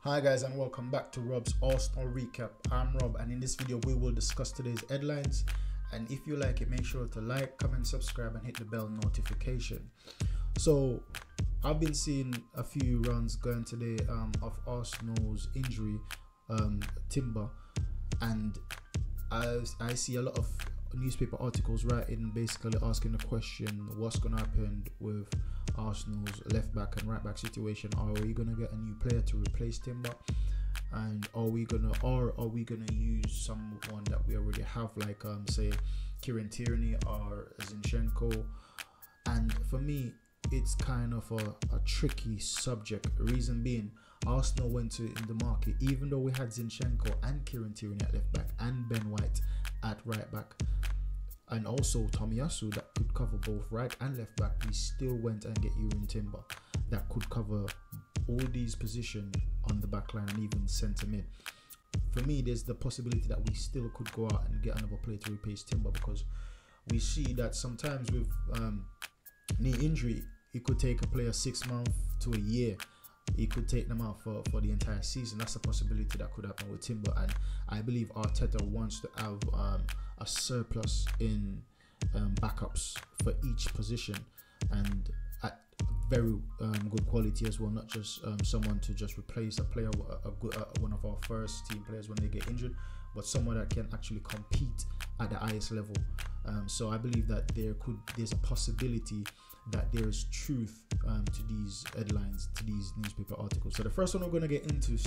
Hi guys, and welcome back to Rob's Arsenal Recap. I'm Rob, and in this video we will discuss today's headlines. And if you like it, make sure to like, comment, subscribe and hit the bell notification. So I've been seeing a few runs going today of Arsenal's injury, Timber, and I see a lot of newspaper articles writing, basically asking the question, what's going to happen with Arsenal's left back and right back situation? Are we going to get a new player to replace Timber, and are we gonna use someone that we already have, like say Kieran Tierney or Zinchenko? And for me, it's kind of a tricky subject. Reason being, Arsenal went in the market, even though we had Zinchenko and Kieran Tierney at left back and Ben White at right back, and also Tomiyasu that could cover both right and left back. We still went and get Kieran Timber that could cover all these positions on the back line and even centre mid. For me, there's the possibility that we still could go out and get another player to replace Timber, because we see that sometimes with knee injury, it could take a player 6 months to a year. It could take them out for the entire season. That's a possibility that could happen with Timber, and I believe Arteta wants to have a surplus in backups for each position, and at very good quality as well. Not just someone to just replace a player, one of our first team players when they get injured, but someone that can actually compete at the highest level. So I believe that there's a possibility that there is truth to these headlines, to these newspaper articles. So the first one we're going to get into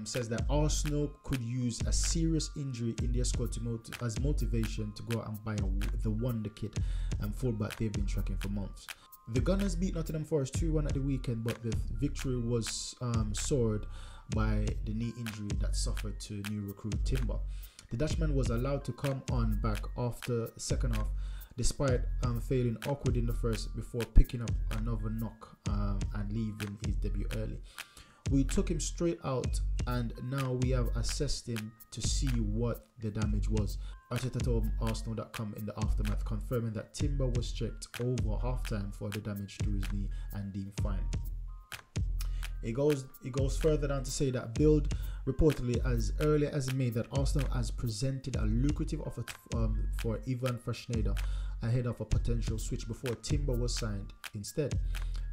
says that Arsenal could use a serious injury in their squad as motivation to go out and buy the wonder kid and fullback they've been tracking for months. The Gunners beat Nottingham Forest 2-1 at the weekend, but the victory was soured by the knee injury that suffered to new recruit Timber. The Dutchman was allowed to come on back after the second half, despite failing awkward in the first before picking up another knock and leaving his debut early. We took him straight out, and now we have assessed him to see what the damage was. Arteta told Arsenal.com in the aftermath, confirming that Timber was checked over halftime for the damage to his knee and deemed fine. It goes further down to say that Bild reportedly as early as May that Arsenal has presented a lucrative offer for Ivan Freshneda ahead of a potential switch before Timber was signed instead.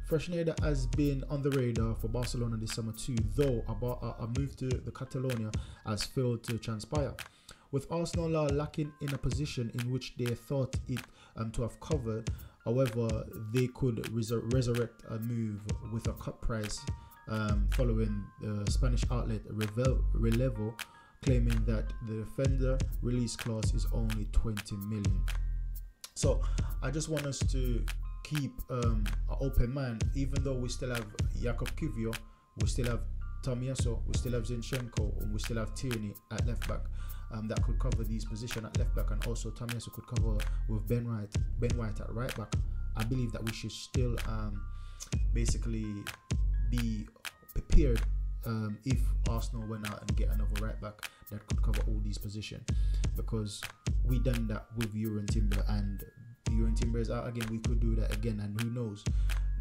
Freshneda has been on the radar for Barcelona this summer too, though a move to the Catalonia has failed to transpire. With Arsenal lacking in a position in which they thought it to have covered, however, they could resurrect a move with a cut price following the Spanish outlet Relevo claiming that the defender release clause is only 20 million. So I just want us to keep an open mind, even though we still have Jakub Kiwior, we still have Tomiyasu, we still have Zinchenko, and we still have Tierney at left back that could cover these positions at left back, and also Tomiyasu could cover with Ben White at right back. I believe that we should still basically be prepared if Arsenal went out and get another right back that could cover all these positions, because we done that with Kieran Timber, and Kieran Timber is out again. We could do that again, and who knows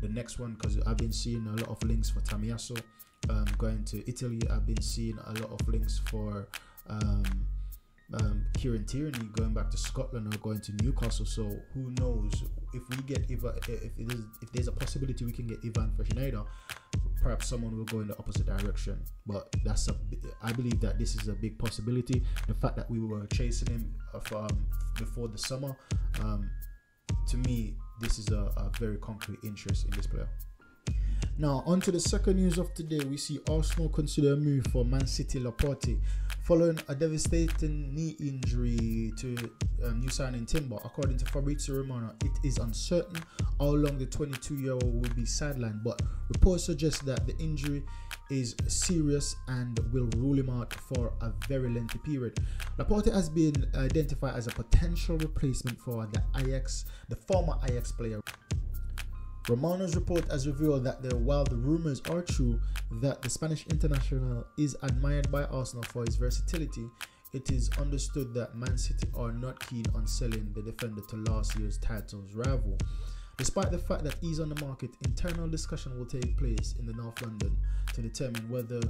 the next one, because I've been seeing a lot of links for Tomiyasu going to Italy. I've been seeing a lot of links for Kieran Tierney going back to Scotland or going to Newcastle. So who knows, if we get if there's a possibility we can get Ivan Freshneda, perhaps someone will go in the opposite direction. But I believe that this is a big possibility. The fact that we were chasing him before the summer, to me, this is a very concrete interest in this player. Now, on to the second news of today. We see Arsenal consider a move for Man City Laporte following a devastating knee injury to new signing Timber. According to Fabrizio Romano, it is uncertain how long the 22-year-old will be sidelined, but reports suggest that the injury is serious and will rule him out for a very lengthy period. Laporte has been identified as a potential replacement for the former Ajax player. Romano's report has revealed that while the rumors are true that the Spanish international is admired by Arsenal for his versatility, it is understood that Man City are not keen on selling the defender to last year's titles rival. Despite the fact that he's on the market, internal discussion will take place in the North London to determine whether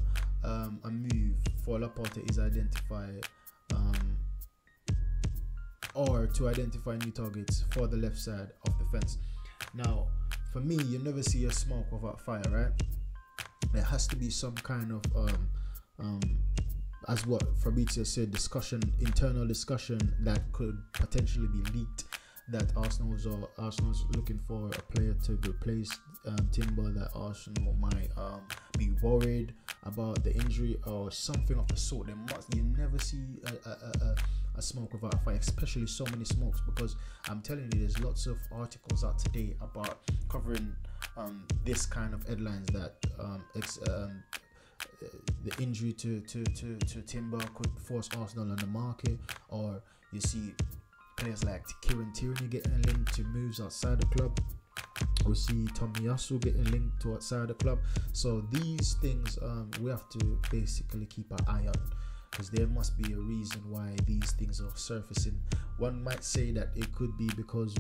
a move for Laporte is identify or to identify new targets for the left side of the fence. Now, for me, you never see a smoke without fire, right? There has to be some kind of as what Fabrizio said, internal discussion that could potentially be leaked, that Arsenal's looking for a player to replace Timber, that Arsenal might be worried about the injury or something of the sort. You never see a smoke without a fire, especially so many smokes, because I'm telling you, there's lots of articles out today about covering this kind of headlines that the injury to Timber could force Arsenal on the market, or you see players like Kieran Tierney getting linked to moves outside the club. We see Tomiyasu getting linked to outside the club. So these things we have to basically keep an eye on, because there must be a reason why these things are surfacing. One might say that it could be because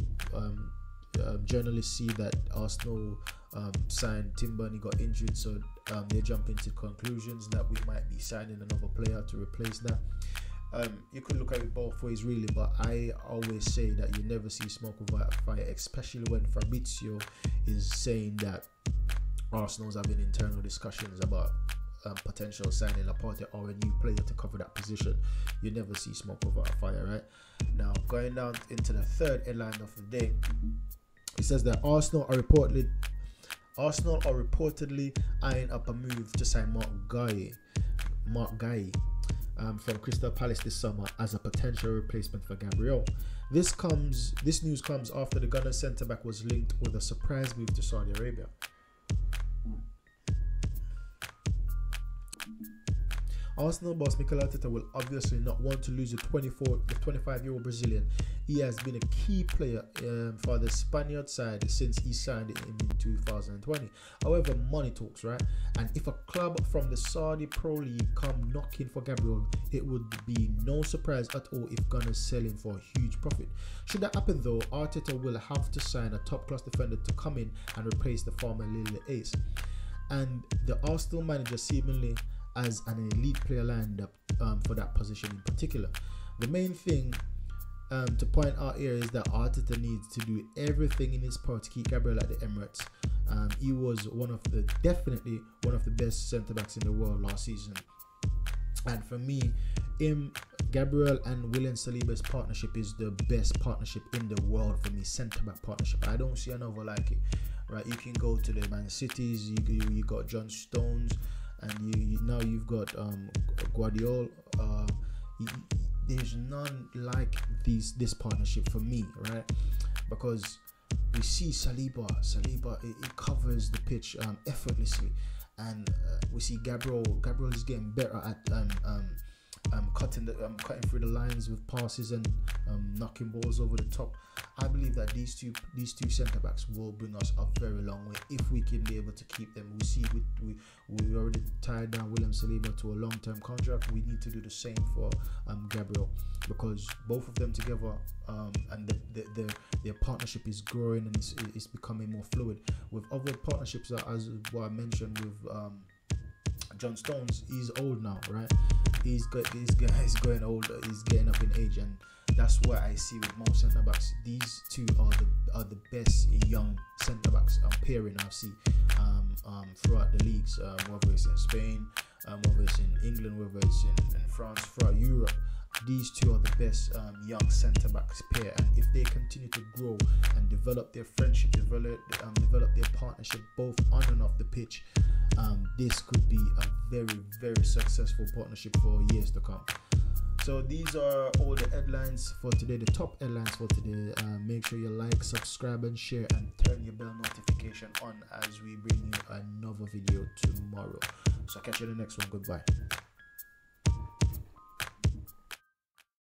journalists see that Arsenal signed Timber and he got injured, so they jump into conclusions that we might be signing another player to replace that. You could look at it both ways really, but I always say that you never see smoke without fire, especially when Fabrizio is saying that Arsenal's having internal discussions about potential signing Laporte or a new player to cover that position. You never see smoke without fire, right? Now, going down into the third headline of the day, it says that Arsenal are reportedly eyeing up a move to sign Mark Guy from Crystal Palace this summer as a potential replacement for Gabriel. This news comes after the Ghana centre-back was linked with a surprise move to Saudi Arabia. Arsenal boss Mikel Arteta will obviously not want to lose the 25-year-old Brazilian. He has been a key player for the Spaniard side since he signed him in 2020. However, money talks, right? And if a club from the Saudi Pro League come knocking for Gabriel, it would be no surprise at all if Ghana sell him for a huge profit. Should that happen though, Arteta will have to sign a top-class defender to come in and replace the former Lille ace. And the Arsenal manager seemingly as an elite player lined up for that position in particular. The main thing to point out here is that Arteta needs to do everything in his power to keep Gabriel at the Emirates. He was definitely one of the best centre-backs in the world last season. And for me, Gabriel and William Saliba's partnership is the best partnership in the world for me, centre-back partnership. I don't see another like it, right? You can go to the Man Cities, you got John Stones, and now you've got Guardiola. There's none like this partnership for me, right? Because we see Saliba it covers the pitch effortlessly, and we see Gabriel is getting better at cutting through the lines with passes and knocking balls over the top. I believe that these two centre backs will bring us a very long way if we can be able to keep them. We see we already tied down William Saliba to a long-term contract. We need to do the same for Gabriel, because both of them together and their partnership is growing and it's becoming more fluid. With other partnerships, as what I mentioned with John Stones, he's old now, right? He's going older. He's getting up in age, and that's what I see with most centre backs. These two are the best young centre backs pairing I see throughout the leagues, whether it's in Spain, whether it's in England, whether it's in France, throughout Europe. These two are the best young centre backs pair, and if they continue to grow and develop their friendship, develop their partnership both on and off the pitch, this could be a very, very successful partnership for years to come. So these are all the headlines for today, the top headlines for today. Make sure you like, subscribe and share, and turn your bell notification on as we bring you another video tomorrow. So catch you in the next one. Goodbye.